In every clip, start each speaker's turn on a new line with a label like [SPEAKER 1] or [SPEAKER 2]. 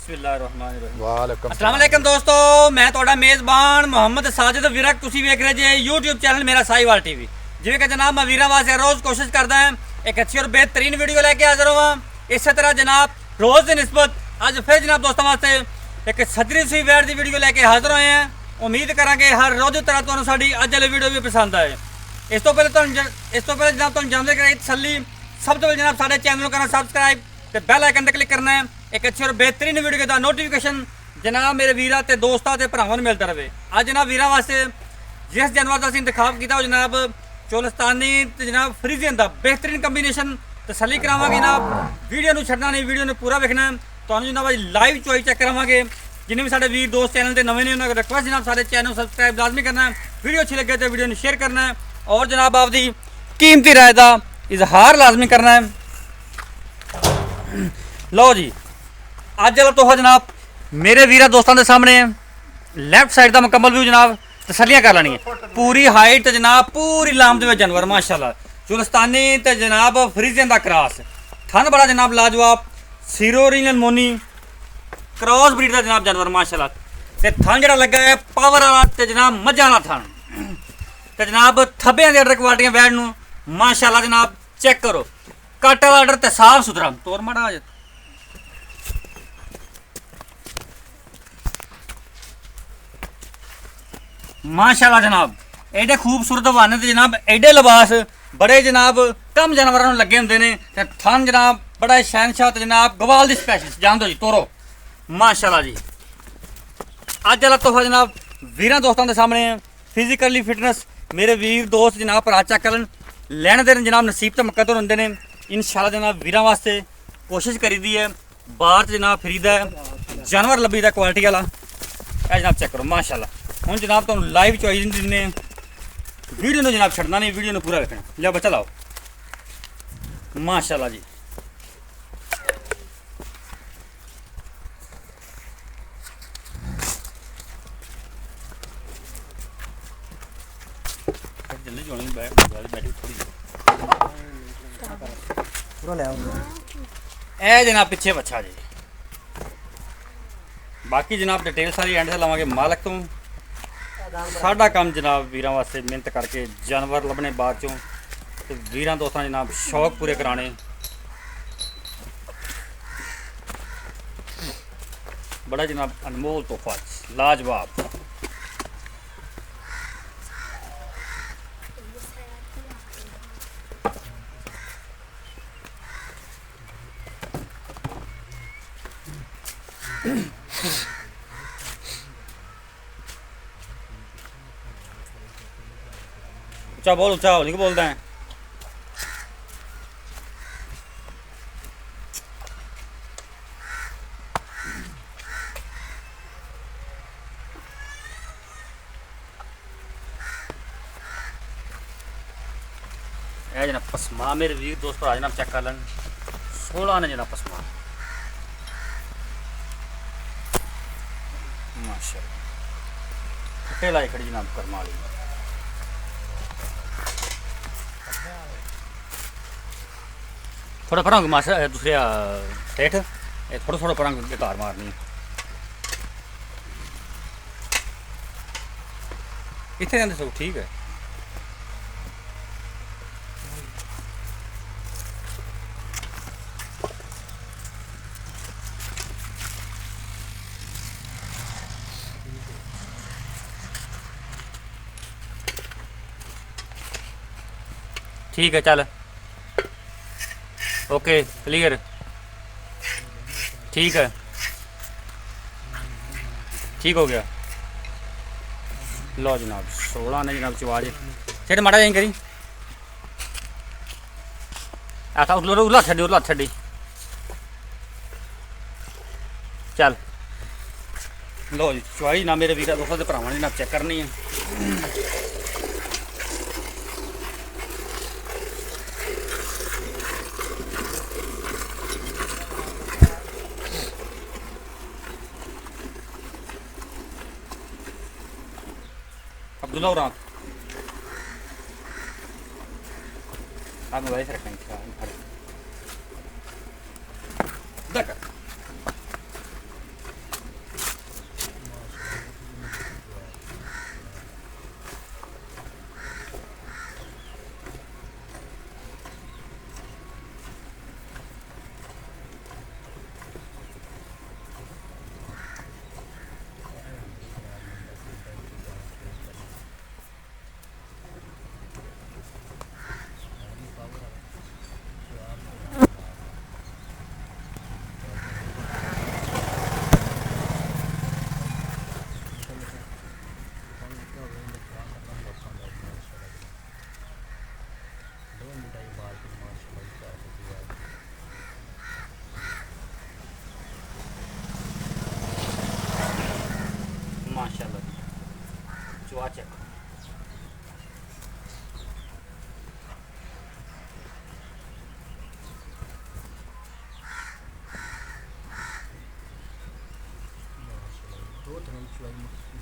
[SPEAKER 1] ਵਾਲੇਕੁਮ
[SPEAKER 2] अस्सलाम वालेकुम दोस्तों, मैं ਤੁਹਾਡਾ ਮੇਜ਼ਬਾਨ ਮੁਹੰਮਦ ਸਾजिद ਵਿਰਕ। ਤੁਸੀਂ ਵੇਖ ਰਹੇ ਜੇ YouTube ਚੈਨਲ ਮੇਰਾ ਸਾਈਵਾਲ ਟੀਵੀ। ਜਿਵੇਂ ਕਿ ਜਨਾਬ ਮੈਂ ਵੀਰਾਂ ਵਾਸਤੇ ਰੋਜ਼ ਕੋਸ਼ਿਸ਼ ਕਰਦਾ ਹਾਂ ਇੱਕ ਅੱਛੀ ਔਰ ਬਿਹਤਰੀਨ ਵੀਡੀਓ ਲੈ ਕੇ ਹਾਜ਼ਰ ਹੋਵਾਂ। ਇਸੇ ਤਰ੍ਹਾਂ ਜਨਾਬ ਰੋਜ਼ ਦੀ ਨਿਸਬਤ ਅੱਜ ਫਿਰ ਜਨਾਬ ਦੋਸਤਾਂ ਵਾਸਤੇ ਇੱਕ ਸੱਜਰੀ ਸੀ ਵੈਰ ਦੀ ਵੀਡੀਓ ਲੈ ਕੇ ਹਾਜ਼ਰ ਹੋਏ ਹਾਂ। ਉਮੀਦ ਕਰਾਂਗੇ ਹਰ ਰੋਜ਼ ਦੀ ਤਰ੍ਹਾਂ ਤੁਹਾਨੂੰ ਸਾਡੀ ਅੱਜ ਵਾਲੀ ਵੀਡੀਓ ਵੀ ਪਸੰਦ ਆਏ। ਇਸ ਤੋਂ ਪਹਿਲੇ ਜਨਾਬ ਤੁਹਾਨੂੰ ਜਾਣਦੇ ਕਰਾਂਗੇ ਤਸੱਲੀ, ਸਭ ਤੋਂ ਪਹਿਲੇ ਜਨਾਬ ਸਾਡੇ ਚੈਨਲ ਨੂੰ ਕਰਨਾ ਸਬਸਕ੍ਰਾइब ਤੇ ਬੈਲ ਆਈਕਨ ਤੇ ਕਲਿੱਕ ਕਰਨਾ है। एक अच्छी और बेहतरीन वीडियो का नोटिफिकेशन जनाब मेरे वीरा ते दोस्तां ते भरावां नूं मिलता रहे। अज जनाब वीरा वास्ते जिस जानवर का इंतखाब किया जनाब चोलिस्तानी ते जनाब फ्रीजियन का बेहतरीन कंबीनेशन तसल्ली करावांगे। जनाब वीडियो नूं छड्डना नहीं, वीडियो नूं पूरा वेखना। तुहानूं जनाब अज लाइव चॉइस चेक करावांगे। जिन्हें भी साडे वीर दोस्त चैनल ते नवे ने उन्हां नूं रिक्वेस्ट जनाब साडे चैनल सबसक्राइब लाजमी करना है। वीडियो अच्छी लगे तो वीडियो नूं शेयर करना है और जनाब आपकी कीमती राय का इजहार लाजमी करना है। लो जी अज वाला तोहफा जनाब मेरे वीरा दोस्तों के सामने लैफ्ट साइड का मुकम्मल व्यू जनाब तसलियां कर लेनी है। पूरी हाइट जनाब पूरी लामद में जानवर माशाल्लाह चुलिस्तानी ते जनाब फ्रीजियन का क्रॉस। थन बड़ा जनाब लाजवाब सीरोरियन मोनी क्रॉस ब्रीड का जनाब जानवर माशाल्लाह। ते थन जरा लगा है पावर वाला ते जनाब मझा वाला थन ते जनाब थब्बे की अडर क्वालिटियां बैठ नूं माशाल्लाह जनाब चेक करो। कट वाला अडर ते साफ सुथरा तोर माड़ा माशाल्लाह जनाब। एडे खूबसूरत वाने ते जनाब एडे लिबास बड़े जनाब कम जानवरों लगे होंगे ने। थन जनाब बड़ा शहनशाह ते जनाब गवाल दी स्पैशल जान दो जी तोरो माशाल्लाह जी। अज वाला तोहफा जनाब वीरां दोस्तों के सामने फिजिकली फिटनेस मेरे वीर दोस्त जनाब भरा चेक करन लैने देन जनाब नसीब तो मक्का तो होंगे ने। इंशाल्लाह जनाब वीरां वास्ते कोशिश करी दी है बाहर जनाब फरीदा है जानवर लभी दा क्वालिटी वाला। जनाब चेक करो माशाल्लाह। हूँ जनाब तुम लाइव चॉइस दिने वीडियो ने जनाब छड़ना नहीं, वीडियो ने पूरा रखना। लिया बच्चा लाओ माशाल्लाह जी। ए जनाब पिछे बच्चा जी। बाकी जनाब डिटेल सारी एंड से लवांगे मालक तो। साडा काम जनाब वीरां वास्ते मेहनत करके जानवर लभने बाद चों ते वीरां दोस्तां जनाब शौक पूरे कराने। बड़ा जनाब अनमोल तोहफा लाजवाब। ऊंचा बोल, ऊंचा नहीं बोलता है। जना पसमा मेरे वीर दोस्त पर जनाब चेक कर लें 16 ने जना पसमा माशाल्लाह। टेला खड़ी जनाब करमा वाली थोड़ा पढ़ाऊंगी मास्टर दूसरे सेठ थोड़ा थोड़ा पढ़ाऊंगी कार मारनी इतने जाते सब ठीक है। ठीक है चल ओके क्लियर ठीक है ठीक हो गया। लो जनाब 16 ने जनाब चवाज छेड़ माड़ा जाए करी आता उला छड़ी चल। लो जी चवाई ना मेरे वीर दोस्तों के भरावां ने जनाब चेक करनी है। अब्दुल्ला और आप मोबाइल से रखेंगे चवा चेक
[SPEAKER 1] दो तरह की चुवाई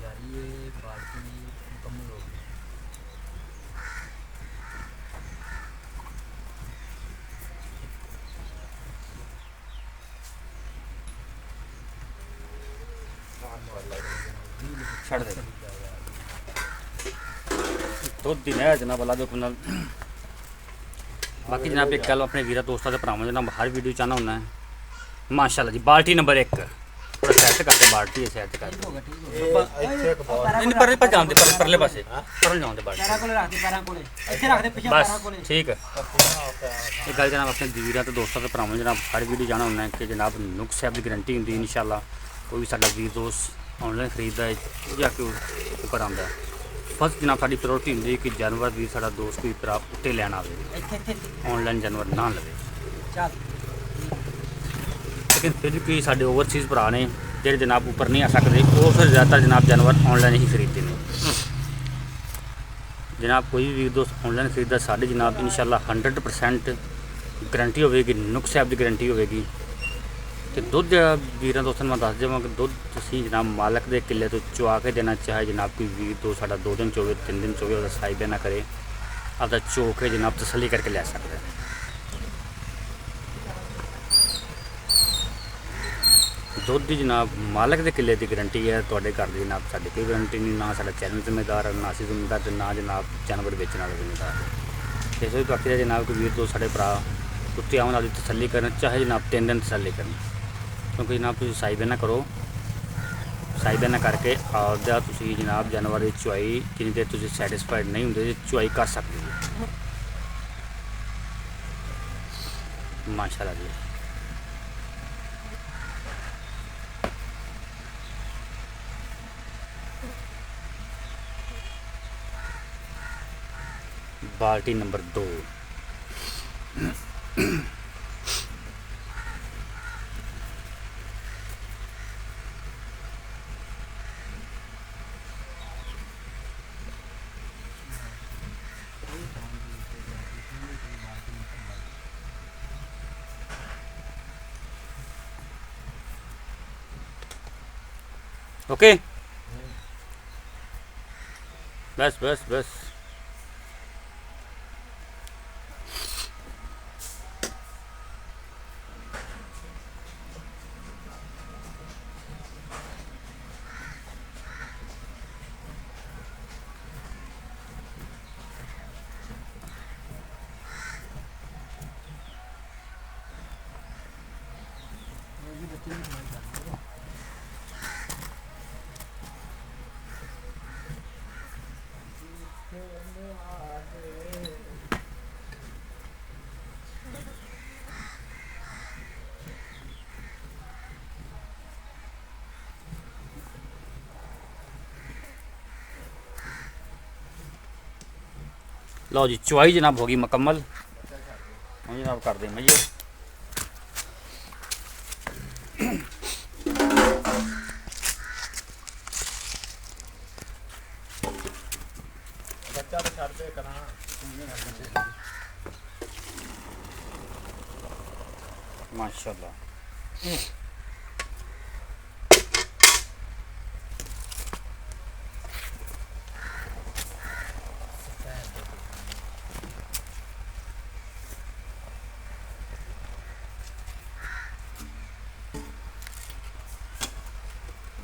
[SPEAKER 1] जा रही है, बाल्टी मुकम्मल हो गई।
[SPEAKER 2] छड़ दे दुध दिन है जनाब अल्लाह दे हुक्म नाल। बाकी जनाब एक गल अपने वीर दोस्तों के भरावां जनाब हर वीडियो चाहना होना है माशाल्लाह जी। बाल्टी नंबर 1 थोड़ा सैट करते बाल्टी है सैट कर नहीं पर पर जान दे परले पासे परल जान दे बाल्टी
[SPEAKER 1] पैरा कोले रख दे, पैरा कोले ਇੱਥੇ ਰੱਖ ਦੇ ਪਿੱਛੇ
[SPEAKER 2] बस
[SPEAKER 1] पैरा कोले।
[SPEAKER 2] ठीक है। एक गल जनाब अपने वीर तो दोस्तों के भरावां जनाब हर वीडियो जाना होना है कि जनाब नुक साहब की गारंटी होंगी इंशाल्लाह। कोई भी साडा वीर दोस्त ऑनलाइन खरीदता है या कोई ऊपर आंदा है फर्स्ट जनाब साडी प्रायोरिटी होंदी है कि जानवर भी साडा दोस्त कोई भरा उत्ते लैन आवे ऑनलाइन जानवर ना लवे।
[SPEAKER 1] ਚੱਲ
[SPEAKER 2] लेकिन फिर भी कोई साडे ओवरसीज़ भरा ने जेह्ड़े जनाब ऊपर नहीं आ सकते वो फिर ज़्यादातर जनाब जानवर ऑनलाइन ही खरीदते हैं। जनाब कोई भी दोस्त ऑनलाइन खरीददा साढ़े जनाब इंशाल्लाह 100% गारंटी होगी नुक साहब की गारंटी होगी कि दुध वीर दोस्तों मैं दस देवां कि दुध तुसीं जनाब मालक के किले तो चुआ के देना चाहे जनाब कोई वीर दोस्त साडा 2 दिन चोवे 3 दिन चोवे उसका साई ना करे आपका चो के जनाब तसली करके लै सकता है। दुध की जनाब मालक के किले की गारंटी है तुहाडे घर की जनाब साडी कोई गारंटी नहीं ना साडा चैनल जिम्मेदार ना असीं जिम्मेदार ते ना जनाब जानवर बेचने वाले जिम्मेदार। इस वजह बाकी जनाब कोई वीर दोस्त साडे भरा उत्ते आउण वाली तसली करन चाहे जनाब 3 दिन तसली करन क्योंकि जनाब तुसीं साई ना करो साई ना करके आपदा तुसीं जनाब जानवर की चुआई जिन्नी देर तुसीं सैटिस्फाइड नहीं होंदे चुआई कर सकदे हो माशाल्लाह जी। बाल्टी नंबर 2 ओके बस बस बस लो जी चुवाई जनाब होगी मुकम्मल जनाब कर दें भैया। माशाल्लाह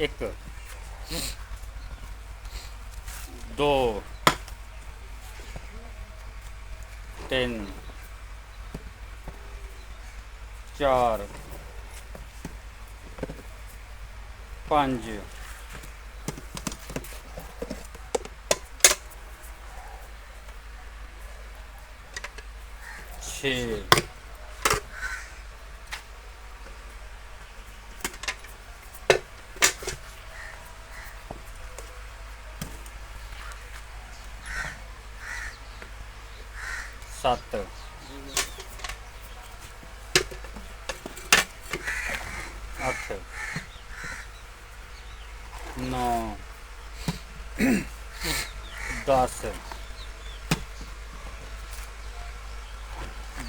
[SPEAKER 2] एक 2 3 4 5 6 7 8 9 10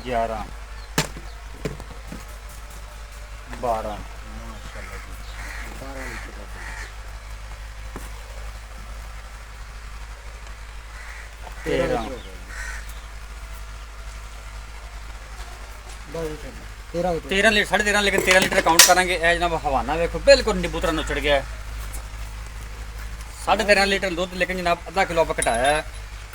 [SPEAKER 2] 11 12
[SPEAKER 1] माशाल्लाह जी 12 लीटर का दूध।
[SPEAKER 2] 13
[SPEAKER 1] हो गया जी। 13
[SPEAKER 2] 13 लीटर 13.5 लेकिन 13 लीटर काउंट करेंगे ਇਹ ਜਨਾਬ ਹਵਾਨਾ ਵੇਖੋ ਬਿਲਕੁਲ ਨਿੰਬੂ ਤਰ੍ਹਾਂ ਨੁਚੜ ਗਿਆ ਹੈ 13.5 ਲੀਟਰ ਦੁੱਧ ਲੇਕਿਨ ਜਨਾਬ ਅੱਧਾ ਕਿਲੋ ਆਪਾਂ ਘਟਾਇਆ ਹੈ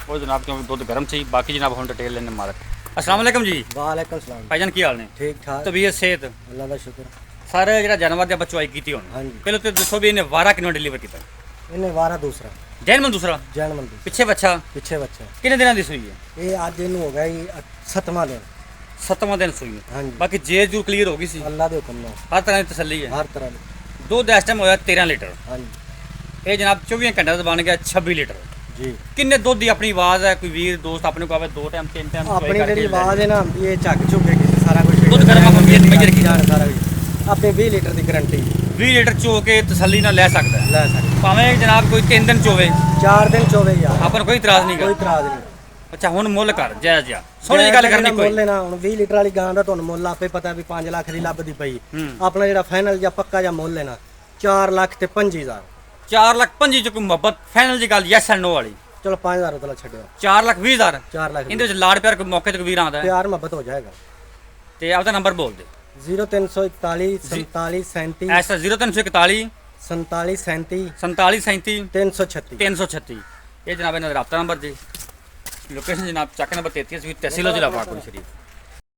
[SPEAKER 2] ਉਹ ਜਨਾਬ ਕਿਉਂਕਿ ਦੁੱਧ ਗਰਮ ਸੀ ਬਾਕੀ ਜਨਾਬ ਹੁਣ ਡਿਟੇਲ ਲੈਣੇ ਮਾਲਕ अस्सलाम वालेकुम जी
[SPEAKER 1] वालेकुम सलाम
[SPEAKER 2] भाईजान की हाल ने
[SPEAKER 1] ठीक ठाक
[SPEAKER 2] तबीयत सेहत
[SPEAKER 1] अल्लाह का शुक्र
[SPEAKER 2] सारे ਜਿਹੜਾ ਜਾਨਵਰ ਦੀ ਬਚਵਾਈ ਕੀਤੀ ਹੁਣ
[SPEAKER 1] ਹਾਂਜੀ
[SPEAKER 2] ਪਹਿਲਾਂ ਤੇ ਦੱਸੋ ਵੀ ਇਹਨੇ ਵਾਰਾ ਕਿੰਨਾ ਡਿਲੀਵਰ ਕੀਤਾ
[SPEAKER 1] इन्हें 12 दूसरा
[SPEAKER 2] ਜੈਨਮਨ ਦੂਸਰਾ
[SPEAKER 1] जैन मंदिर
[SPEAKER 2] ਪਿੱਛੇ ਬੱਚਾ
[SPEAKER 1] पीछे बच्चा
[SPEAKER 2] ਕਿੰਨੇ ਦਿਨਾਂ ਦੀ ਸੂਈ ਹੈ
[SPEAKER 1] ये आज दिन हो गया जी 7वां दिन
[SPEAKER 2] 7ਵਾਂ ਦਿਨ ਸੂਈ ਹੈ
[SPEAKER 1] हाँ जी
[SPEAKER 2] ਬਾਕੀ ਜੇ ਜੂ ਕਲੀਅਰ ਹੋ ਗਈ ਸੀ
[SPEAKER 1] अल्लाह के हुक्म नाल
[SPEAKER 2] ਹਰ ਤਰ੍ਹਾਂ ਦੀ ਤਸੱਲੀ ਹੈ
[SPEAKER 1] हर तरह की
[SPEAKER 2] ਦੁੱਧ ਇਸ ਟਾਈਮ ਹੋਇਆ 13 ਲੀਟਰ
[SPEAKER 1] हाँ जी
[SPEAKER 2] ਇਹ ਜਨਾਬ 24 ਘੰਟੇ ਦਾ ਬਣ ਗਿਆ 26 ਲੀਟਰ
[SPEAKER 1] जी
[SPEAKER 2] ਕਿੰਨੇ ਦੁੱਧ ਦੀ ਆਪਣੀ ਆਵਾਜ਼ ਹੈ ਕੋਈ ਵੀਰ ਦੋਸਤ ਆਪਣੇ ਕੋਲ ਆਵੇ 2 ਟਾਈਮ 3 ਟਾਈਮ
[SPEAKER 1] अपनी जेह्ड़ी आवाज है ना ये झग झुगे की सारा कुछ
[SPEAKER 2] दुद्ध गर्म आप मेजर की
[SPEAKER 1] जान सारा कुछ अपनी 20 लीटर की गारंटी
[SPEAKER 2] 20 ਲੀਟਰ ਚੋ ਕੇ ਤਸੱਲੀ ਨਾਲ ਲੈ ਸਕਦਾ ਹੈ
[SPEAKER 1] ले सकते
[SPEAKER 2] ਭਾਵੇਂ ਜਨਾਬ ਕੋਈ 3 ਦਿਨ ਚੋਵੇ
[SPEAKER 1] 4 दिन 24 यार
[SPEAKER 2] ਆਪਾਂ ਨੂੰ ਕੋਈ ਇਤਰਾਜ਼ ਨਹੀਂ
[SPEAKER 1] कोई
[SPEAKER 2] ਗਾ
[SPEAKER 1] इतराज नहीं
[SPEAKER 2] ਅੱਛਾ ਹੁਣ ਮੁੱਲ ਕਰ ਜਾਇਜ਼ ਜਿਹਾ ਸੋਹਣੀ ਜਿਹੀ ਗੱਲ ਕਰਨੀ ਕੋਈ
[SPEAKER 1] ਮੁੱਲ ਨਾ ਹੁਣ 20 ਲੀਟਰ ਵਾਲੀ ਗਾਂ ਦਾ ਤੁਹਾਨੂੰ ਮੁੱਲ ਆਪੇ ਪਤਾ ਵੀ 5 ਲੱਖ ਦੀ ਲੱਭਦੀ ਪਈ
[SPEAKER 2] ਹੂੰ।
[SPEAKER 1] ਆਪਣਾ ਜਿਹੜਾ ਫਾਈਨਲ ਜਾਂ ਪੱਕਾ ਜਾਂ ਮੁੱਲ ਹੈ ਨਾ 4 ਲੱਖ ਤੇ 25000
[SPEAKER 2] 4 ਲੱਖ 25 ਚ ਕੋਈ ਮੁਹੱਬਤ ਫਾਈਨਲ ਦੀ ਗੱਲ ਯੈਸ ਐਂਡ ਨੋ ਵਾਲੀ
[SPEAKER 1] ਚਲੋ 5000 ਉਤਲਾ ਛੱਡਿਓ
[SPEAKER 2] 4 ਲੱਖ 20,000
[SPEAKER 1] 4 ਲੱਖ
[SPEAKER 2] ਇਹਦੇ ਵਿੱਚ ਲਾੜ ਪਿਆਰ ਕੋਈ ਮੌਕੇ ਤੇ ਕੋਈ ਵੀਰ ਆਉਂਦਾ ਹੈ
[SPEAKER 1] ਪਿਆਰ ਮੁਹੱਬਤ ਹੋ ਜਾਏਗਾ
[SPEAKER 2] ਤੇ ਆਪਦਾ ਨੰਬਰ ਬੋਲ ਦੇ
[SPEAKER 1] 0341 47 37
[SPEAKER 2] ਐਸਾ 0341
[SPEAKER 1] 47 37
[SPEAKER 2] 47 37
[SPEAKER 1] 336
[SPEAKER 2] 336 ਇਹ ਜਨਾਬ ਇਹਨਾਂ ਦਾ ਰਾਬਤਾ ਨੰਬਰ ਜੀ ਲੋਕੇਸ਼ਨ ਜਨਾਬ ਚੱਕ ਨੰਬਰ 33 ਤਹਿਸੀਲ ਜ਼ਿਲ੍ਹਾ ਪਾਕਪੁਰ ਸ਼ਰੀਫ